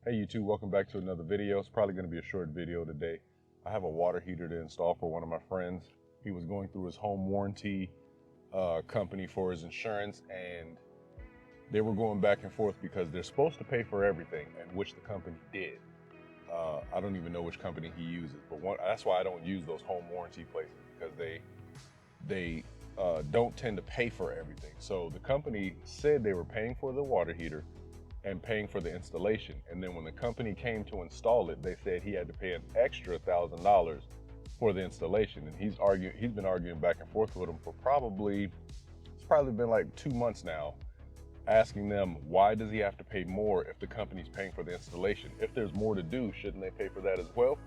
Hey YouTube, welcome back to another video. It's probably going to be a short video today. I have a water heater to install for one of my friends. He was going through his home warranty company for his insurance, and they were going back and forth because they're supposed to pay for everything, and which the company did. I don't even know which company he uses, but that's why I don't use those home warranty places, because they don't tend to pay for everything. So the company said they were paying for the water heater and paying for the installation, and then when the company came to install it, they said he had to pay an extra $1,000 for the installation. And he's been arguing back and forth with them for it's probably been like 2 months now, asking them, why does he have to pay more if the company's paying for the installation? If there's more to do, shouldn't they pay for that as well?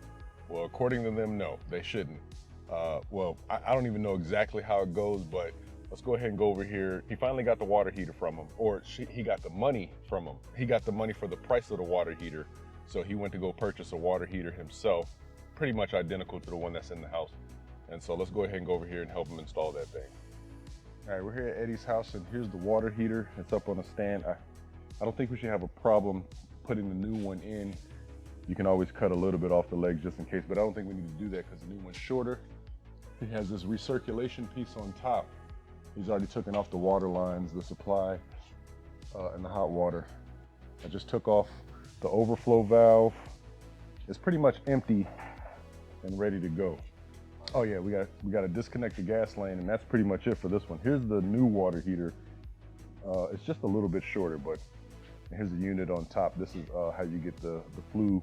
Well, according to them, no, they shouldn't. Well, I don't even know exactly how it goes, but let's go ahead and go over here. He finally got the water heater from him, or he got the money from him. He got the money for the price of the water heater. So he went to go purchase a water heater himself, pretty much identical to the one that's in the house. And so let's go ahead and go over here and help him install that thing. All right, we're here at Eddie's house, and here's the water heater. It's up on a stand. I don't think we should have a problem putting the new one in. You can always cut a little bit off the legs just in case, but I don't think we need to do that because the new one's shorter. He has this recirculation piece on top. He's already taken off the water lines, the supply, and the hot water. I just took off the overflow valve. It's pretty much empty and ready to go. Oh yeah, we got to disconnect the gas line, and that's pretty much it for this one. Here's the new water heater. It's just a little bit shorter, but here's the unit on top. This is how you get the flue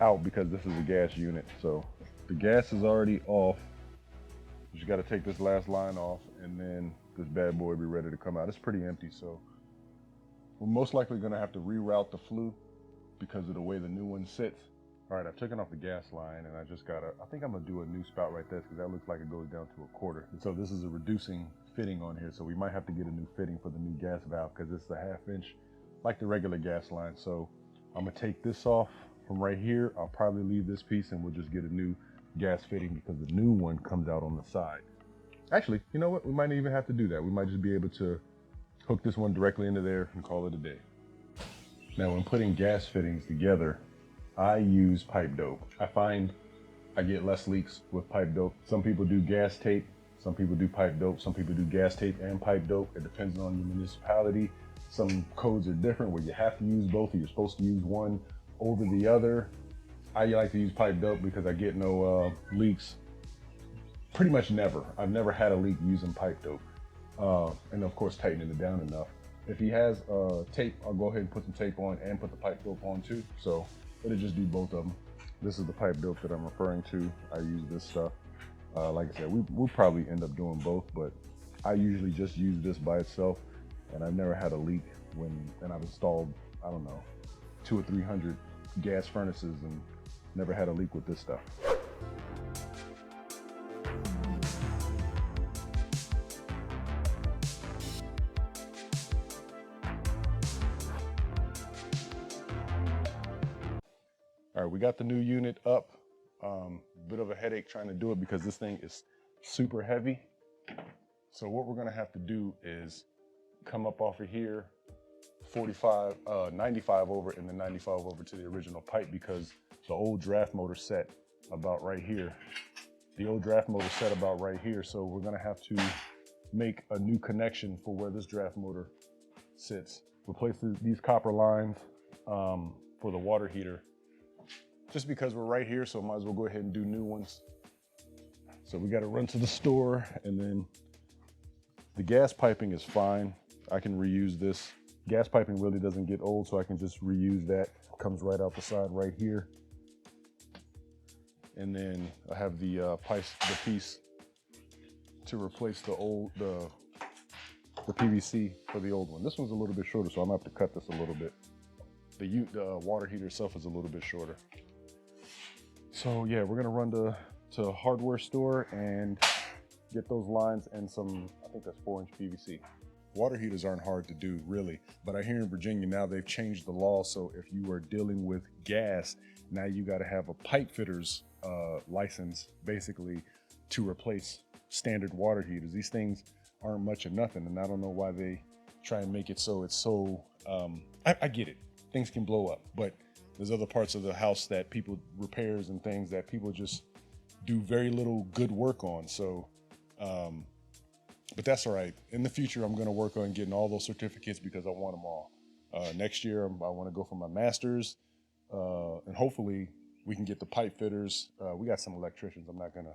out, because this is a gas unit. So the gas is already off. You just got to take this last line off, and then this bad boy will be ready to come out. It's pretty empty, so we're most likely going to have to reroute the flue because of the way the new one sits. All right, I've taken off the gas line, and I think I'm going to do a new spout right there, because that looks like it goes down to a quarter. And so this is a reducing fitting on here, so we might have to get a new fitting for the new gas valve, because it's a 1/2 inch like the regular gas line. So I'm going to take this off from right here. I'll probably leave this piece, and we'll just get a new gas fitting, because the new one comes out on the side. Actually, you know what? We might not even have to do that. We might just be able to hook this one directly into there and call it a day. Now, when putting gas fittings together, I use pipe dope. I find I get less leaks with pipe dope. Some people do gas tape, some people do pipe dope, some people do gas tape and pipe dope. It depends on your municipality. Some codes are different where you have to use both, or you're supposed to use one over the other. I like to use pipe dope because I get no leaks. Pretty much never. I've never had a leak using pipe dope. And of course, tightening it down enough. If he has tape, I'll go ahead and put some tape on and put the pipe dope on too. So it'll just do both of them. This is the pipe dope that I'm referring to. I use this stuff. Like I said, we'll probably end up doing both, but I usually just use this by itself. And I've never had a leak and I've installed, I don't know, 200 or 300 gas furnaces and never had a leak with this stuff. All right, we got the new unit up. Bit of a headache trying to do it because this thing is super heavy. So what we're gonna have to do is come up off of here, 95 over, and then 95 over to the original pipe, because the old draft motor set about right here. The old draft motor set about right here. So we're gonna have to make a new connection for where this draft motor sits. Replace these copper lines for the water heater, just because we're right here, so might as well go ahead and do new ones. So we gotta run to the store, and then the gas piping is fine. I can reuse this. Gas piping really doesn't get old, so I can just reuse that. It comes right out the side right here. And then I have the piece to replace the PVC for the old one. This one's a little bit shorter, so I'm gonna have to cut this a little bit. The water heater itself is a little bit shorter. So yeah, we're gonna run to a hardware store and get those lines and some, I think that's 4-inch PVC. Water heaters aren't hard to do, really, but I hear in Virginia now they've changed the law, so if you are dealing with gas, now you gotta have a pipe fitter's license, basically, to replace standard water heaters. These things aren't much of nothing, and I don't know why they try and make it so it's so, I get it, things can blow up, but there's other parts of the house that people repairs and things that people just do very little good work on. So, but that's all right. In the future, I'm going to work on getting all those certificates because I want them all. Next year, I want to go for my master's, and hopefully we can get the pipe fitters. We got some electricians. I'm not going to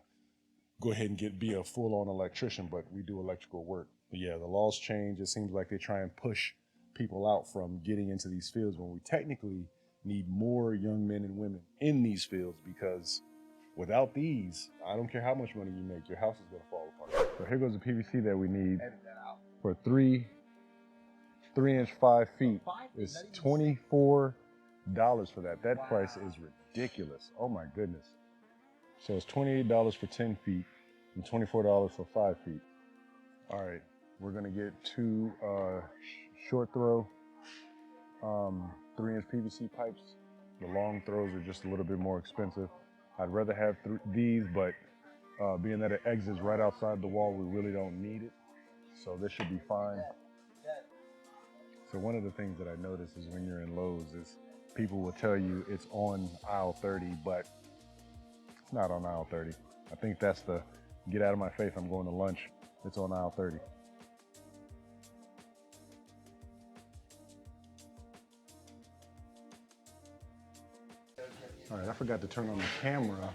go ahead and be a full-on electrician, but we do electrical work. But yeah, the laws change. It seems like they try and push people out from getting into these fields when we technically need more young men and women in these fields, because without these, I don't care how much money you make, your house is going to fall apart. So here goes the PVC that we need for 3-inch 5 feet. It's $24 for that. That price is ridiculous. Oh my goodness. So it's $28 for 10 feet and $24 for 5 feet. All right, we're gonna get 2 short throw 3-inch PVC pipes. The long throws are just a little bit more expensive. I'd rather have these, but being that it exits right outside the wall, we really don't need it. So this should be fine. So one of the things that I noticed is when you're in Lowe's is people will tell you it's on aisle 30, but it's not on aisle 30. I think that's the get out of my face, I'm going to lunch. It's on aisle 30. All right, I forgot to turn on the camera,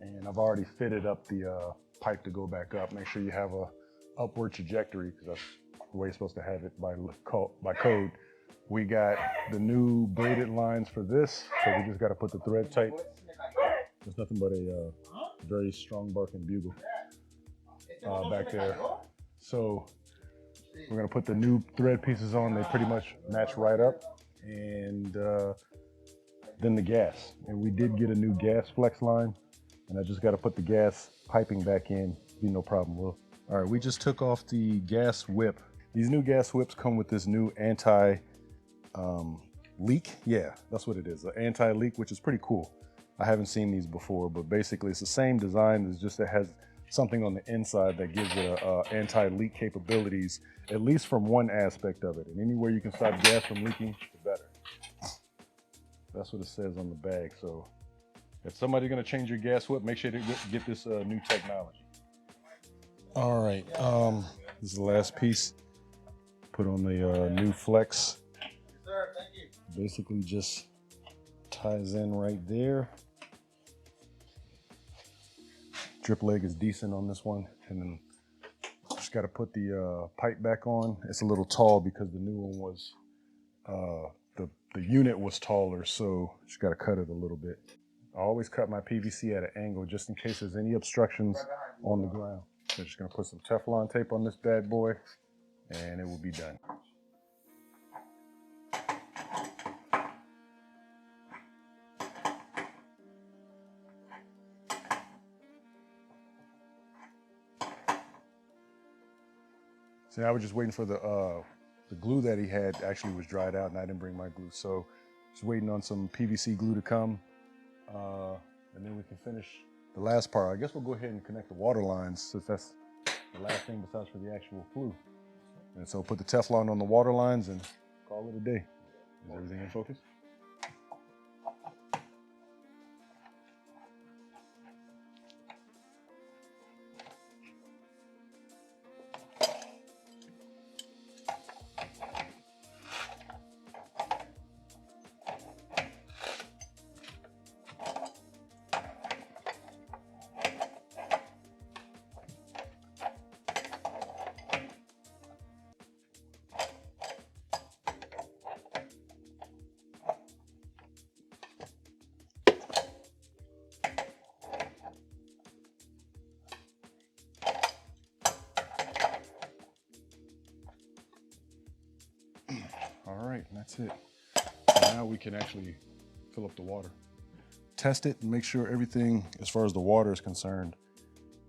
and I've already fitted up the pipe to go back up. Make sure you have a upward trajectory, because that's the way you're supposed to have it by code. We got the new braided lines for this, so we just got to put the thread tight. There's nothing but a very strong barking bugle back there. So we're gonna put the new thread pieces on. They pretty much match right up, and then the gas. And we did get a new gas flex line, and I just got to put the gas piping back in. Be no problem. All right, we just took off the gas whip. These new gas whips come with this new anti leak. Yeah, that's what it is, an anti-leak, which is pretty cool. I haven't seen these before, but basically it's the same design. It's just it has something on the inside that gives it anti-leak capabilities, at least from one aspect of it. And anywhere you can stop gas from leaking, the better. That's what it says on the bag. So if somebody's gonna change your gas whip, make sure to get this new technology. All right, this is the last piece. Put on the new flex. Yes, sir. Thank you. Basically just ties in right there. Drip leg is decent on this one, and then just got to put the pipe back on. It's a little tall because the new one was the unit was taller, so just got to cut it a little bit. I always cut my PVC at an angle just in case there's any obstructions on the ground. So just gonna put some Teflon tape on this bad boy, and it will be done. So now we're just waiting for the glue that he had actually was dried out, and I didn't bring my glue. So just waiting on some PVC glue to come, and then we can finish the last part. I guess we'll go ahead and connect the water lines, since that's the last thing besides for the actual flue. And so put the Teflon on the water lines and call it a day. Is everything in focus? All right, that's it. So now we can actually fill up the water. Test it and make sure everything as far as the water is concerned.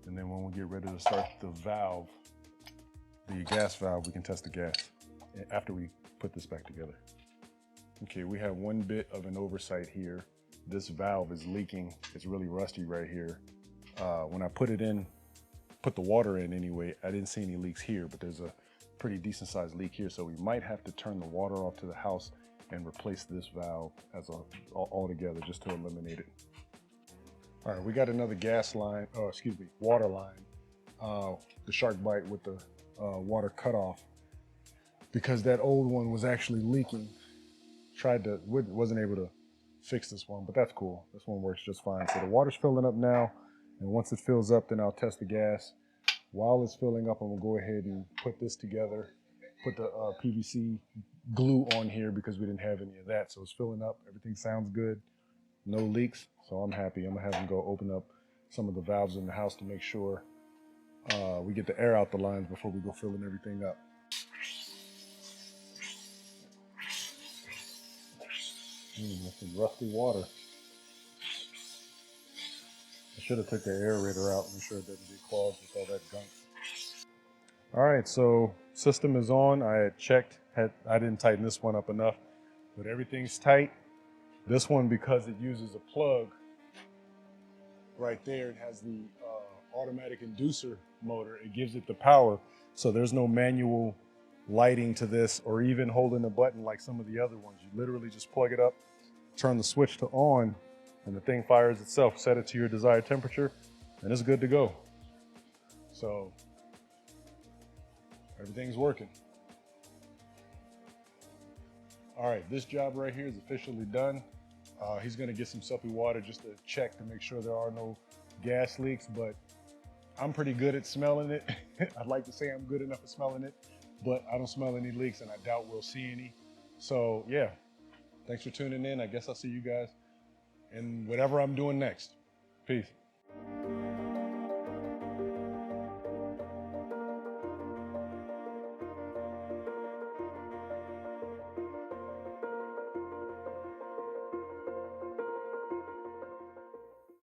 And then when we get ready to start the valve, the gas valve, we can test the gas after we put this back together. Okay, we have one bit of an oversight here. This valve is leaking. It's really rusty right here. When I put the water in anyway, I didn't see any leaks here, but there's a pretty decent sized leak here. So we might have to turn the water off to the house and replace this valve as all together just to eliminate it. All right, we got another gas line, water line. The shark bite with the water cutoff, because that old one was actually leaking. Wasn't able to fix this one, but that's cool. This one works just fine. So the water's filling up now, and once it fills up, then I'll test the gas. While it's filling up, I'm gonna go ahead and put this together, put the PVC glue on here because we didn't have any of that. So it's filling up, everything sounds good, no leaks. So I'm happy. I'm gonna have them go open up some of the valves in the house to make sure we get the air out the lines before we go filling everything up. That's some rusty water. I should have took the aerator out, make sure it doesn't get clogged with all that gunk. All right, so system is on. I had checked, I didn't tighten this one up enough, but everything's tight. This one, because it uses a plug right there, it has the automatic inducer motor. It gives it the power, so there's no manual lighting to this or even holding a button like some of the other ones. You literally just plug it up, turn the switch to on, and the thing fires itself. Set it to your desired temperature, and it's good to go. So everything's working. All right, this job right here is officially done. He's gonna get some soapy water just to check to make sure there are no gas leaks, but I'm pretty good at smelling it. I'd like to say I'm good enough at smelling it, but I don't smell any leaks and I doubt we'll see any. So yeah, thanks for tuning in. I guess I'll see you guys in whatever I'm doing next. Peace.